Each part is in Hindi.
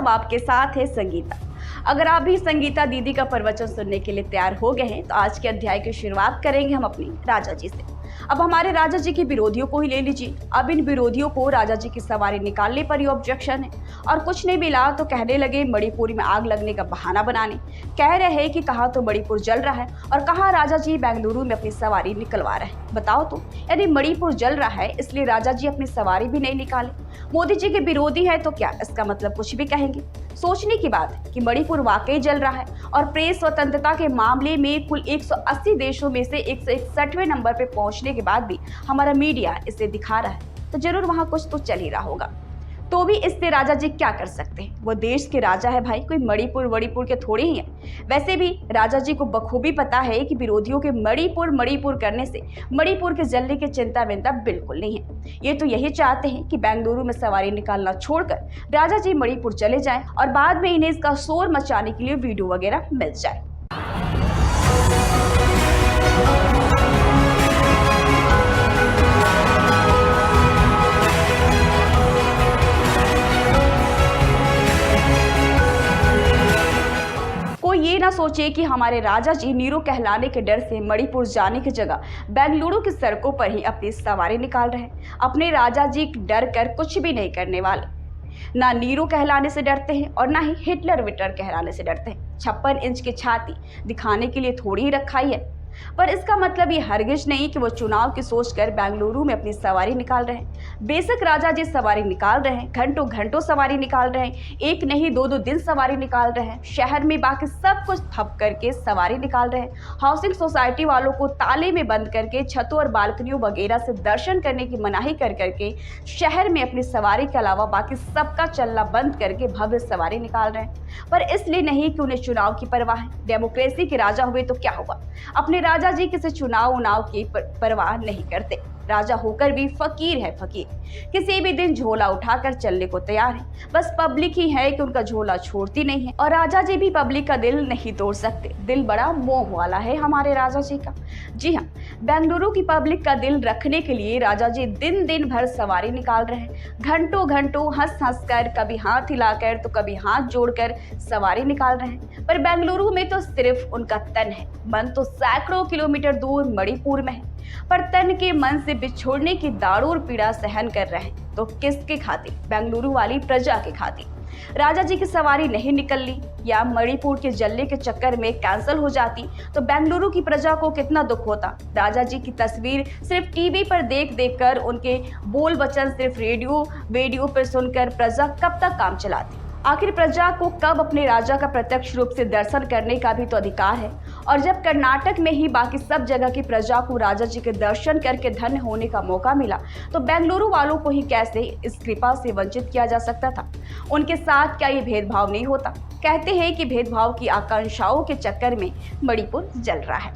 अब आपके साथ है संगीता। अगर आप भी संगीता दीदी का प्रवचन सुनने के लिए तैयार हो गए हैं तो आज के अध्याय की शुरुआत करेंगे हम अपनी राजा जी से। अब हमारे राजा जी के विरोधियों को ही ले लीजिए। अब इन विरोधियों को राजा जी की सवारी निकालने पर ही ऑब्जेक्शन है और कुछ नहीं मिला तो कहने लगे मणिपुर में आग लगने का बहाना बनाने। कह रहे हैं कि कहाँ तो मणिपुर जल रहा है और कहाँ राजा जी बेंगलुरु में अपनी सवारी निकलवा रहे हैं। बताओ तो, यानी मणिपुर जल रहा है इसलिए राजा जी अपनी सवारी भी नहीं निकाले। मोदी जी के विरोधी है तो क्या इसका मतलब कुछ भी कहेंगे। सोचने की बात है कि मणिपुर वाकई जल रहा है और प्रेस स्वतंत्रता के मामले में कुल 180 देशों में से 161वें नंबर पर पहुंचने के बाद भी हमारा मीडिया इसे दिखा रहा है तो जरूर वहां कुछ तो चल ही रहा होगा। तो भी इससे राजा जी क्या कर सकते हैं, वो देश के राजा है भाई, कोई मणिपुर के थोड़े ही हैं। वैसे भी राजा जी को बखूबी पता है कि विरोधियों के मणिपुर करने से मणिपुर के जलने की चिंता विंता बिल्कुल नहीं है। ये तो यही चाहते हैं कि बेंगलुरु में सवारी निकालना छोड़कर राजा जी मणिपुर चले जाएं और बाद में इन्हें इसका शोर मचाने के लिए वीडियो वगैरह मिल जाए। ये ना सोचे कि हमारे राजा जी नीरो कहलाने के डर से मणिपुर जाने की जगह बेंगलुरु की सड़कों पर ही अपनी सवारी निकाल रहे हैं। अपने राजा जी डर कर कुछ भी नहीं करने वाले, ना नीरो कहलाने से डरते हैं और ना ही हिटलर विटर कहलाने से डरते हैं। 56 इंच की छाती दिखाने के लिए थोड़ी ही रखाई है, पर इसका मतलब ये हरगिज नहीं कि वो चुनाव की सोचकर बेंगलुरु में अपनी सवारी निकाल रहे हैं। बेशक राजा जी सवारी निकाल रहे हैं, घंटों सवारी निकाल रहे हैं, एक नहीं दो दिन सवारी निकाल रहे हैं। शहर में बाकी सब कुछ ठप करके सवारी निकाल रहे हैं। हाउसिंग सोसाइटी वालों को ताले में बंद करके छतों और बालकनियों वगैरह से दर्शन करने की मनाही कर करके शहर में अपनी सवारी के अलावा बाकी सबका चलना बंद करके भव्य सवारी निकाल रहे हैं। पर इसलिए नहीं कि उन्हें चुनाव की परवाह है। डेमोक्रेसी के राजा हुए तो क्या हुआ, अपने राजा जी किसी चुनाव की परवाह नहीं करते। राजा होकर भी फकीर है फकीर, किसी भी दिन झोला उठाकर चलने को तैयार है। बस पब्लिक ही है कि उनका झोला छोड़ती नहीं है और राजा जी भी पब्लिक का दिल नहीं तोड़ सकते। दिल बड़ा मोह वाला है हमारे राजा जी का। जी हाँ, बेंगलुरु की पब्लिक का दिल रखने के लिए राजा जी दिन भर सवारी निकाल रहे हैं। घंटों हंस कर, कभी हाथ हिलाकर तो कभी हाथ जोड़कर सवारी निकाल रहे हैं। पर बेंगलुरु में तो सिर्फ उनका तन है, मन तो सैकड़ों किलोमीटर दूर मणिपुर में है। पर तन के मन से बिछोड़ने की दारूर पीड़ा सहन कर रहे हैं तो किसके खातिर, बेंगलुरु वाली प्रजा के खातिर। राजा जी की सवारी नहीं निकल ली या मणिपुर के जलने के चक्कर में कैंसिल हो जाती तो बेंगलुरु की प्रजा को कितना दुख होता। राजा जी की तस्वीर सिर्फ टीवी पर देख कर, उनके बोल वचन सिर्फ रेडियो पर सुनकर प्रजा कब तक काम चलाती। आखिर प्रजा को कब अपने राजा का प्रत्यक्ष रूप से दर्शन करने का भी तो अधिकार है। और जब कर्नाटक में ही बाकी सब जगह की प्रजा को राजा जी के दर्शन करके धन्य होने का मौका मिला तो बेंगलुरु वालों को ही कैसे इस कृपा से वंचित किया जा सकता था। उनके साथ क्या ये भेदभाव नहीं होता। कहते हैं कि भेदभाव की आकांक्षाओं के चक्कर में मणिपुर जल रहा है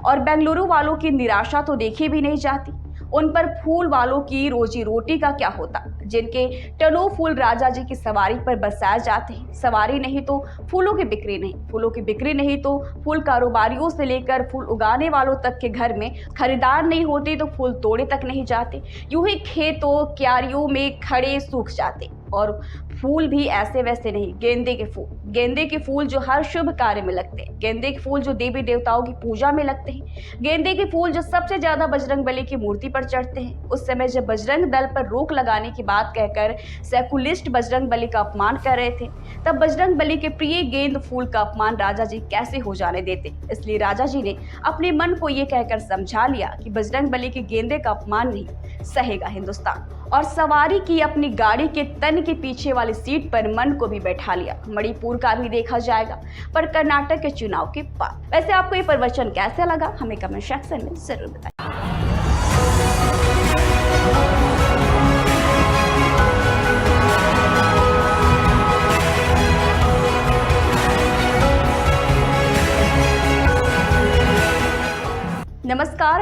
और बेंगलुरु वालों की निराशा तो देखी भी नहीं जाती। उन पर फूल वालों की रोजी रोटी का क्या होता, जिनके टनों फूल राजा जी की सवारी पर बरसाए जाते हैं। सवारी नहीं तो फूलों की बिक्री नहीं, फूलों की बिक्री नहीं तो फूल कारोबारियों से लेकर फूल उगाने वालों तक के घर में खरीदार नहीं होते तो फूल तोड़े तक नहीं जाते। यूं ही खेतों क्यारियों में खड़े सूख जाते। और फूल भी ऐसे वैसे नहीं, गेंदे के फूल जो हर शुभ कार्य में लगते हैं, गेंदे के फूल जो देवी देवताओं की पूजा में लगते हैं, गेंदे के फूल जो सबसे ज्यादा बजरंग बली की मूर्ति पर चढ़ते हैं। उस समय जब बजरंग दल पर रोक लगाने की बात कहकर सेकुलिस्ट बजरंग बली का अपमान कर रहे थे तब बजरंग बली के प्रिय गेंद फूल का अपमान राजा जी कैसे हो जाने देते। इसलिए राजा जी ने अपने मन को ये कहकर समझा लिया कि बजरंग बली के गेंदे का अपमान नहीं सहेगा हिंदुस्तान, और सवारी की अपनी गाड़ी के तन के पीछे वाली सीट पर मन को भी बैठा लिया। मणिपुर का भी देखा जाएगा पर कर्नाटक के चुनाव के बाद। वैसे आपको ये प्रवचन कैसा लगा हमें कमेंट सेक्शन में जरूर बताइए।